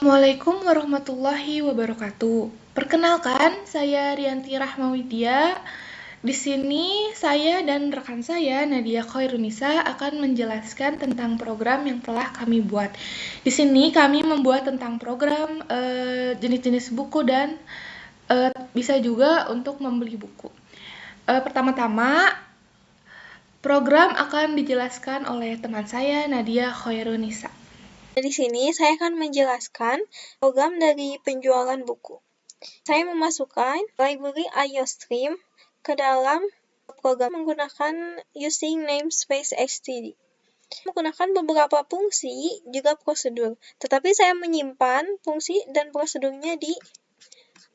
Assalamualaikum warahmatullahi wabarakatuh. Perkenalkan, saya Rianti Rahmawidya. Di sini saya dan rekan saya, Nadia Khairunisa, akan menjelaskan tentang program yang telah kami buat. Di sini kami membuat tentang program jenis-jenis buku dan bisa juga untuk membeli buku. Pertama-tama, program akan dijelaskan oleh teman saya, Nadia Khairunisa. Di sini saya akan menjelaskan program dari penjualan buku. Saya memasukkan library IOStream ke dalam program menggunakan using namespace std. Menggunakan beberapa fungsi juga prosedur, tetapi saya menyimpan fungsi dan prosedurnya di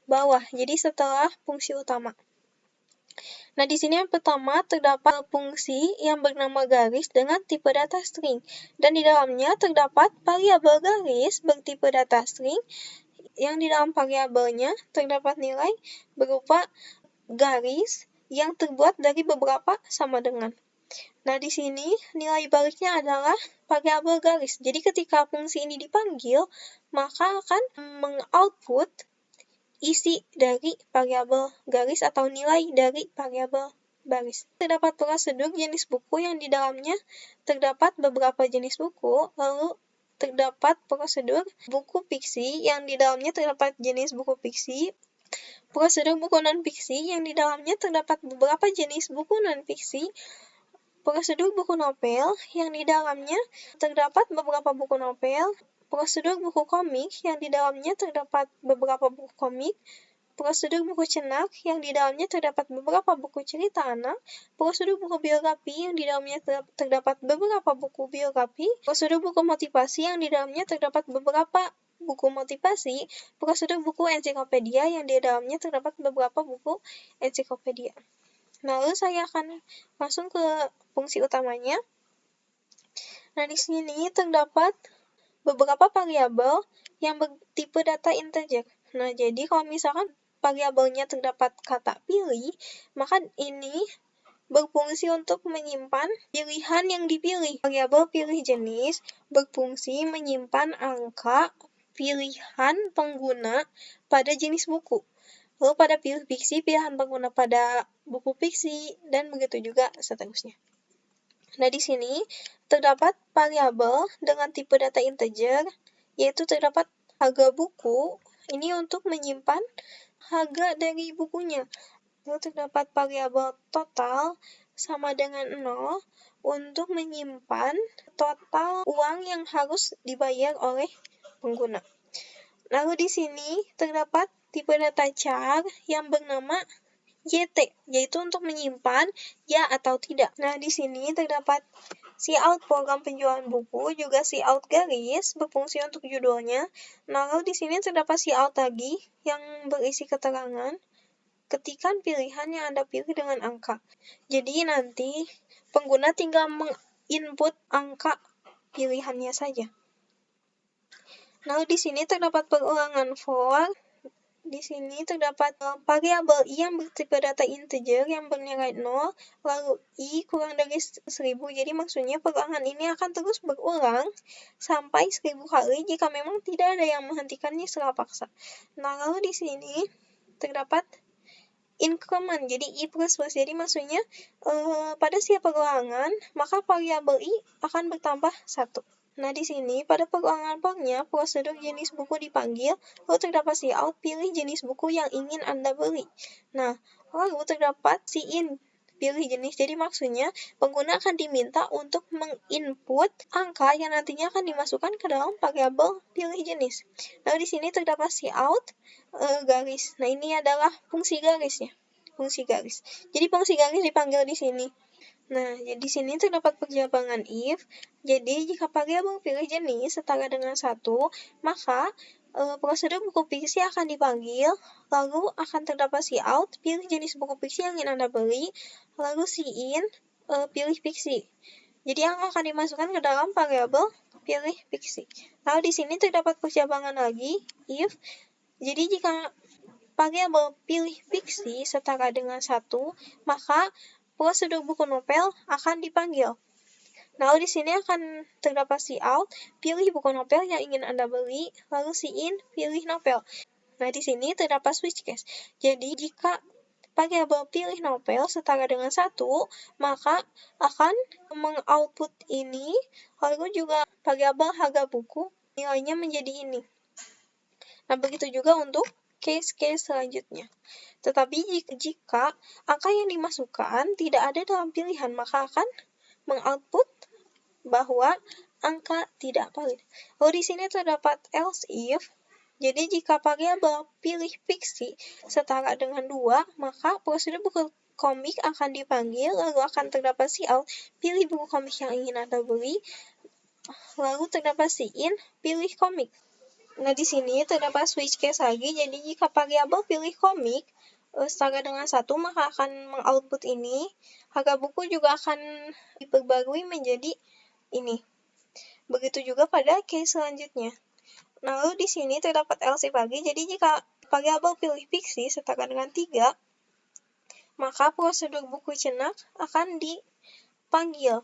bawah, jadi setelah fungsi utama. Nah, di sini yang pertama terdapat fungsi yang bernama garis dengan tipe data string, dan di dalamnya terdapat variabel garis bertipe data string yang di dalam variabelnya terdapat nilai berupa garis yang terbuat dari beberapa sama dengan. Nah, di sini nilai baliknya adalah variabel garis. Jadi ketika fungsi ini dipanggil, maka akan mengoutput isi dari variabel garis atau nilai dari variabel baris. Terdapat prosedur jenis buku yang di dalamnya terdapat beberapa jenis buku, lalu terdapat prosedur buku fiksi yang di dalamnya terdapat jenis buku fiksi, prosedur buku non-fiksi yang di dalamnya terdapat beberapa jenis buku non-fiksi, prosedur buku novel yang di dalamnya terdapat beberapa buku novel, prosedur buku komik yang di dalamnya terdapat beberapa buku komik, prosedur buku cenak yang di dalamnya terdapat beberapa buku cerita anak, prosedur buku biografi yang di dalamnya terdapat beberapa buku biografi, prosedur buku motivasi yang di dalamnya terdapat beberapa buku motivasi, prosedur buku ensiklopedia yang di dalamnya terdapat beberapa buku ensiklopedia. Lalu saya akan langsung ke fungsi utamanya. Nah, di sini terdapat beberapa variabel yang bertipe data integer. Nah, jadi kalau misalkan variabelnya terdapat kata pilih, maka ini berfungsi untuk menyimpan pilihan yang dipilih. Variabel pilih jenis berfungsi menyimpan angka pilihan pengguna pada jenis buku. Lalu pada pilih fiksi, pilihan pengguna pada buku fiksi, dan begitu juga seterusnya. Nah, di sini terdapat variabel dengan tipe data integer, yaitu terdapat harga buku, ini untuk menyimpan harga dari bukunya. Lalu terdapat variabel total sama dengan 0 untuk menyimpan total uang yang harus dibayar oleh pengguna. Lalu di sini terdapat tipe data char yang bernama YT, yaitu untuk menyimpan ya atau tidak. Nah, di sini terdapat cout program penjualan buku, juga cout garis berfungsi untuk judulnya. Nah, lalu di sini terdapat cout lagi yang berisi keterangan ketikan pilihan yang Anda pilih dengan angka. Jadi nanti pengguna tinggal menginput angka pilihannya saja. Lalu di sini terdapat perulangan for. Di sini terdapat variabel i yang bertipe data integer yang bernilai 0, lalu i kurang dari 1000. Jadi maksudnya perulangan ini akan terus berulang sampai 1000 kali jika memang tidak ada yang menghentikannya secara paksa. Nah, lalu di sini terdapat increment, jadi i plus. Jadi maksudnya pada setiap perulangan maka variabel i akan bertambah 1. Nah, di sini pada perulangan for-nya prosedur jenis buku dipanggil, lalu terdapat cout pilih jenis buku yang ingin Anda beli. Nah, lalu terdapat in pilih jenis. Jadi maksudnya pengguna akan diminta untuk menginput angka yang nantinya akan dimasukkan ke dalam variabel pilih jenis. Lalu di sini terdapat cout garis. Nah, ini adalah fungsi garisnya. Fungsi garis. Jadi fungsi garis dipanggil di sini. Nah, di sini terdapat perjabangan if. Jadi, jika variabel pilih jenis setara dengan 1, maka prosedur buku fiksi akan dipanggil, lalu akan terdapat cout, pilih jenis buku fiksi yang ingin Anda beli, lalu in, pilih fiksi. Jadi, yang akan dimasukkan ke dalam variabel pilih fiksi. Lalu di sini terdapat perjabangan lagi, if. Jadi, jika variabel pilih fiksi setara dengan 1, maka prosedur buku novel akan dipanggil. Lalu di sini akan terdapat si out, pilih buku novel yang ingin Anda beli, lalu si in, pilih novel. Nah, di sini terdapat switch case. Jadi, jika variabel pilih novel setara dengan 1, maka akan mengoutput ini, lalu juga variabel harga buku nilainya menjadi ini. Nah, begitu juga untuk case-case selanjutnya. Tetapi jika angka yang dimasukkan tidak ada dalam pilihan, maka akan mengoutput bahwa angka tidak valid. Lalu di sini terdapat else if. Jadi jika variabel pilih fiksi setara dengan 2, maka prosedur buku komik akan dipanggil, lalu akan terdapat si out, pilih buku komik yang ingin Anda beli, lalu terdapat si in, pilih komik. Nah, di sini terdapat switch case lagi. Jadi jika variabel pilih komik setara dengan 1, maka akan mengoutput ini. Harga buku juga akan diperbarui menjadi ini. Begitu juga pada case selanjutnya. Lalu di sini terdapat else if lagi. Jadi jika variabel pilih fiksi setara dengan 3, maka prosedur buku cenak akan dipanggil.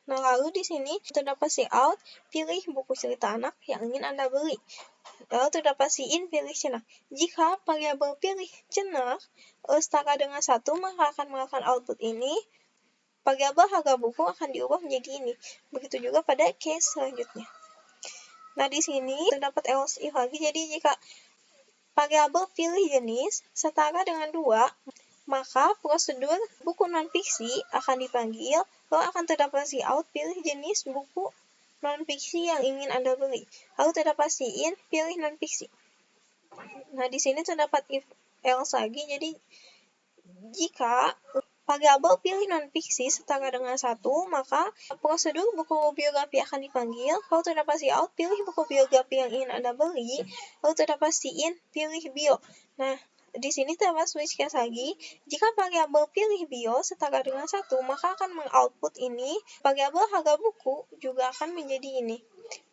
Nah, lalu di sini terdapat si out, pilih buku cerita anak yang ingin Anda beli. Lalu terdapat si in, pilih cenak. Jika variabel pilih cenak setara dengan 1, maka akan melakukan output ini. Variabel harga buku akan diubah menjadi ini. Begitu juga pada case selanjutnya. Nah, di sini terdapat else if lagi. Jadi jika variabel pilih jenis setara dengan 2, maka prosedur buku non-fiksi akan dipanggil, lalu akan terdapat si out, pilih jenis buku non-fiksi yang ingin Anda beli. Lalu terdapat si in, pilih non-fiksi. Nah, di sini terdapat if else lagi. Jadi jika variabel pilih non-fiksi setara dengan 1, maka prosedur buku biografi akan dipanggil, lalu terdapat si out, pilih buku biografi yang ingin Anda beli, lalu terdapat si in, pilih bio. Nah, di sini terdapat switch case lagi. Jika variabel pilih bio setara dengan 1, maka akan mengoutput ini. Variabel harga buku juga akan menjadi ini.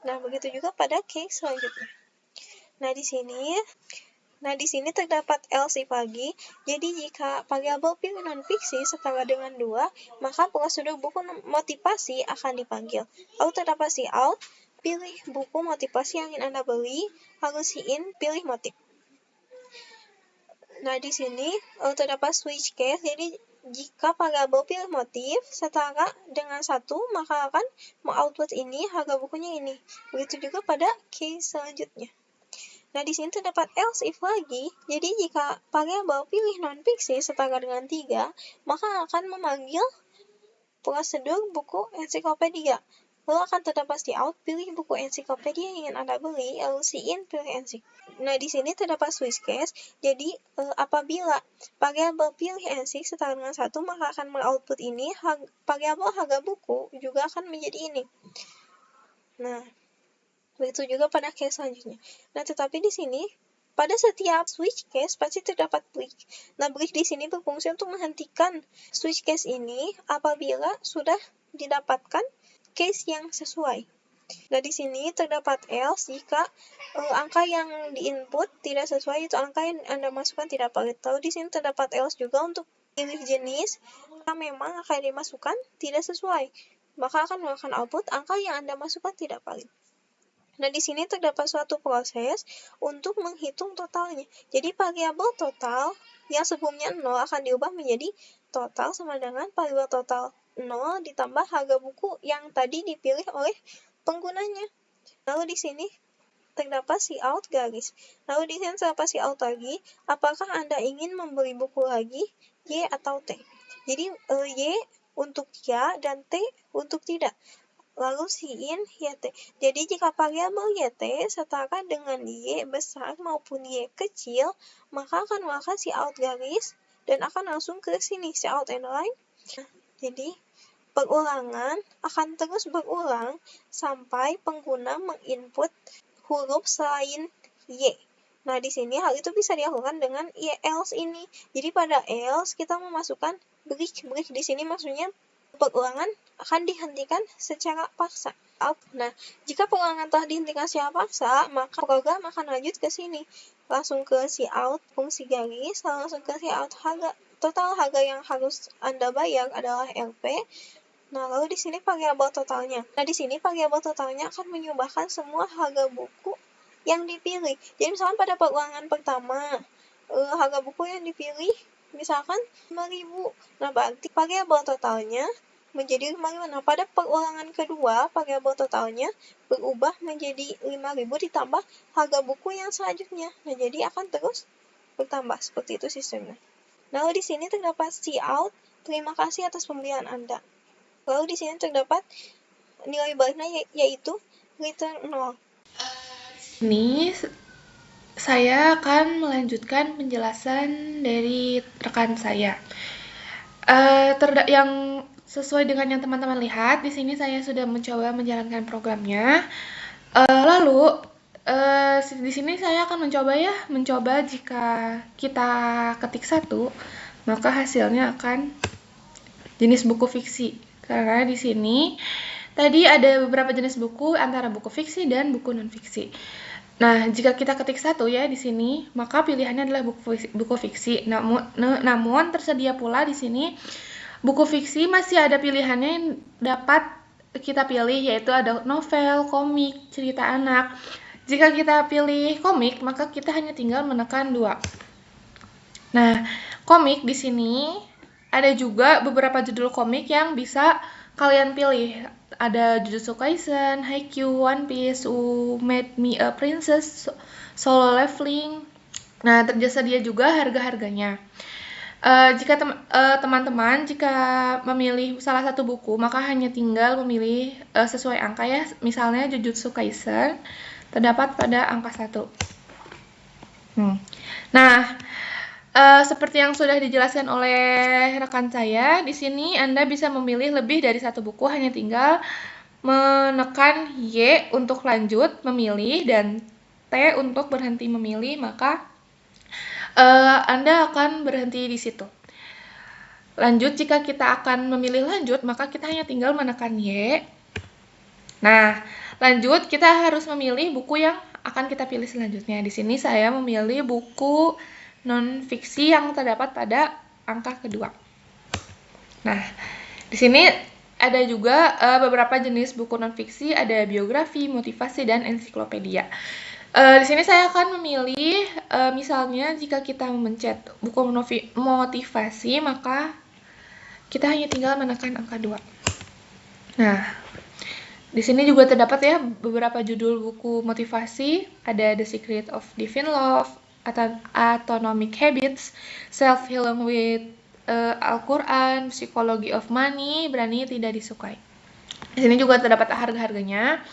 Nah, begitu juga pada case selanjutnya. Nah, di sini terdapat else if lagi. Jadi jika variabel pilih non-fiksi setara dengan 2, maka prosedur buku motivasi akan dipanggil. Lalu terdapat si out, pilih buku motivasi yang ingin Anda beli, lalu si in, pilih motif. Nah, di sini terdapat switch case. Jadi jika variabel pilih motif setara dengan 1, maka akan mengoutput ini, harga bukunya ini. Begitu juga pada case selanjutnya. Nah, di sini terdapat else if lagi. Jadi jika variabel pilih non-fiksi setara dengan 3, maka akan memanggil prosedur buku ensiklopedia. Lalu akan terdapat si out, pilih buku ensiklopedia yang ingin Anda beli, lalu si in, pilih ensik. Nah, di sini terdapat switch case. Jadi apabila variabel pilih ensik setara dengan 1, maka akan mengoutput ini. Variabel harga buku juga akan menjadi ini. Nah, begitu juga pada case selanjutnya. Nah, tetapi di sini pada setiap switch case pasti terdapat break. Nah, break di sini berfungsi untuk menghentikan switch case ini apabila sudah didapatkan case yang sesuai. Nah, di sini terdapat else jika angka yang di-input tidak sesuai, itu angka yang Anda masukkan tidak valid. Lalu di sini terdapat else juga untuk pilih jenis, jika memang angka yang dimasukkan tidak sesuai, maka akan melakukan output angka yang Anda masukkan tidak valid. Nah, di sini terdapat suatu proses untuk menghitung totalnya. Jadi variabel total yang sebelumnya 0 akan diubah menjadi total sama dengan variabel total 0 ditambah harga buku yang tadi dipilih oleh penggunanya. Lalu di sini terdapat si out garis. Lalu di sini terdapat si out lagi. Apakah Anda ingin membeli buku lagi, Y atau T? Jadi Y untuk ya dan T untuk tidak. Lalu si in YT. Jadi jika variabel YT setara dengan Y besar maupun Y kecil, maka akan melakukan si out garis dan akan langsung ke sini si out and line. Jadi perulangan akan terus berulang sampai pengguna menginput huruf selain Y. Nah, di sini hal itu bisa dilakukan dengan else ini. Jadi pada else kita memasukkan break. Break di sini maksudnya perulangan akan dihentikan secara paksa. Nah, jika perulangan telah dihentikan secara paksa, maka program akan lanjut ke sini. Langsung ke si out, fungsi garis, langsung ke si out harga. Total harga yang harus Anda bayar adalah Rp. Nah, lalu di sini variabel totalnya. Nah, di sini variabel totalnya akan menyumbangkan semua harga buku yang dipilih. Jadi misalkan pada perulangan pertama, harga buku yang dipilih misalkan 5.000. Nah, berarti variabel totalnya menjadi 5.000. Nah, pada perulangan kedua, variabel totalnya berubah menjadi 5.000 ditambah harga buku yang selanjutnya. Nah, jadi akan terus bertambah. Seperti itu sistemnya. Nah, lalu di sini terdapat cout. Terima kasih atas pembelian Anda. Lalu di sini terdapat nilai baliknya yaitu return 0. Ini saya akan melanjutkan penjelasan dari rekan saya. Yang sesuai dengan yang teman-teman lihat, di sini saya sudah mencoba menjalankan programnya. Lalu di sini saya akan mencoba jika kita ketik 1, maka hasilnya akan jenis buku fiksi. Karena di sini tadi ada beberapa jenis buku antara buku fiksi dan buku non-fiksi. Nah, jika kita ketik 1 ya di sini, maka pilihannya adalah buku fiksi. Namun tersedia pula di sini buku fiksi masih ada pilihannya yang dapat kita pilih, yaitu ada novel, komik, cerita anak. Jika kita pilih komik, maka kita hanya tinggal menekan 2. Nah, komik di sini ada juga beberapa judul komik yang bisa kalian pilih. Ada Jujutsu Kaisen, Haikyuu, One Piece, Who Made Me a Princess, Solo Leveling. Nah, tersedia juga harga-harganya. Jika teman-teman jika memilih salah satu buku, maka hanya tinggal memilih sesuai angka ya. Misalnya Jujutsu Kaisen terdapat pada angka 1. Nah, seperti yang sudah dijelaskan oleh rekan saya, di sini Anda bisa memilih lebih dari satu buku, hanya tinggal menekan Y untuk lanjut memilih dan T untuk berhenti memilih, maka Anda akan berhenti di situ. Lanjut, jika kita akan memilih lanjut, maka kita hanya tinggal menekan Y. Nah, lanjut kita harus memilih buku yang akan kita pilih selanjutnya. Di sini saya memilih buku non-fiksi yang terdapat pada angka kedua. Nah, di sini ada juga beberapa jenis buku non-fiksi, ada biografi, motivasi, dan ensiklopedia. Di sini saya akan memilih, misalnya jika kita memencet buku motivasi, maka kita hanya tinggal menekan angka 2. Nah, di sini juga terdapat ya beberapa judul buku motivasi, ada The Secret of Divine Love, Atomic Habits, Self-Healing with Al-Quran, Psychology of Money, Berani Tidak Disukai. Di sini juga terdapat harga-harganya.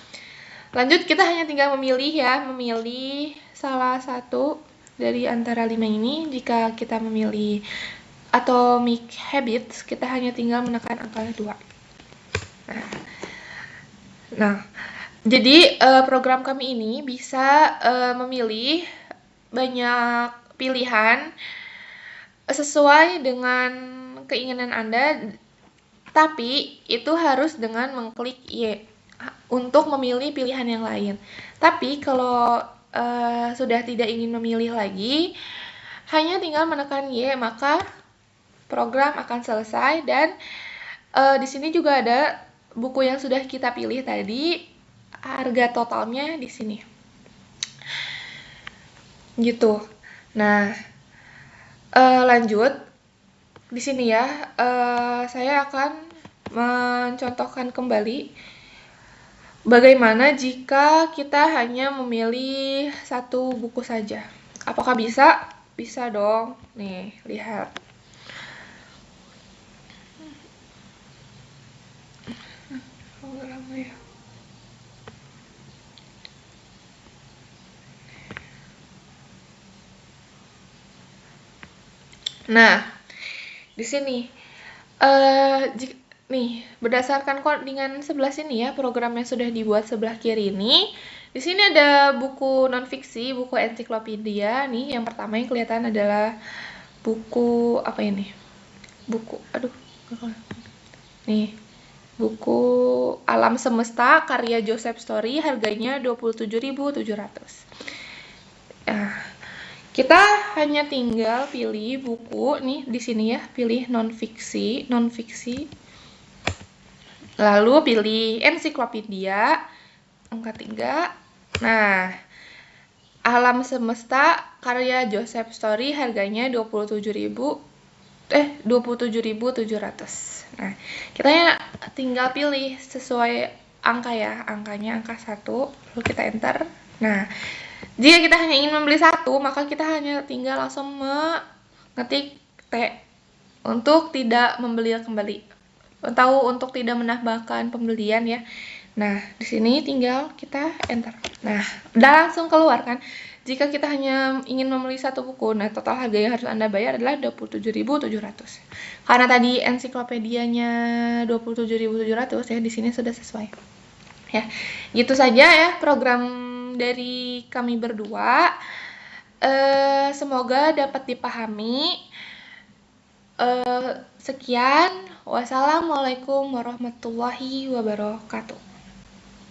Lanjut, kita hanya tinggal memilih salah satu dari antara 5 ini. Jika kita memilih Atomic Habits, kita hanya tinggal menekan angka 2. Nah, jadi program kami ini bisa memilih banyak pilihan sesuai dengan keinginan Anda, tapi itu harus dengan mengklik Y untuk memilih pilihan yang lain. Tapi kalau sudah tidak ingin memilih lagi, hanya tinggal menekan Y, maka program akan selesai. Dan di sini juga ada buku yang sudah kita pilih tadi, harga totalnya di sini. Gitu. Nah, lanjut di sini ya, saya akan mencontohkan kembali bagaimana jika kita hanya memilih satu buku saja. Apakah bisa? Bisa dong. Nih, lihat. Nah, di sini nih berdasarkan codingan sebelah sini ya, program yang sudah dibuat sebelah kiri ini. Di sini ada buku non-fiksi, buku ensiklopedia. Nih, yang pertama yang kelihatan adalah buku apa ini? Nih, buku Alam Semesta karya Joseph Story, harganya 27.700. Kita hanya tinggal pilih buku nih di sini ya, pilih non-fiksi. Lalu pilih ensiklopedia, angka 3. Nah, Alam Semesta karya Joseph Story harganya 27.700. Nah, kita tinggal pilih sesuai angka ya, angkanya angka 1, lalu kita enter. Nah, jika kita hanya ingin membeli satu, maka kita hanya tinggal langsung mengetik T untuk tidak membeli kembali, atau untuk tidak menambahkan pembelian ya. Nah, di sini tinggal kita enter. Nah, udah langsung keluar kan. Jika kita hanya ingin membeli satu buku, nah total harga yang harus Anda bayar adalah 27.700. Karena tadi ensiklopedianya 27.700 ya, di sini sudah sesuai. Ya, gitu saja ya program dari kami berdua. Semoga dapat dipahami. Sekian, wassalamualaikum warahmatullahi wabarakatuh.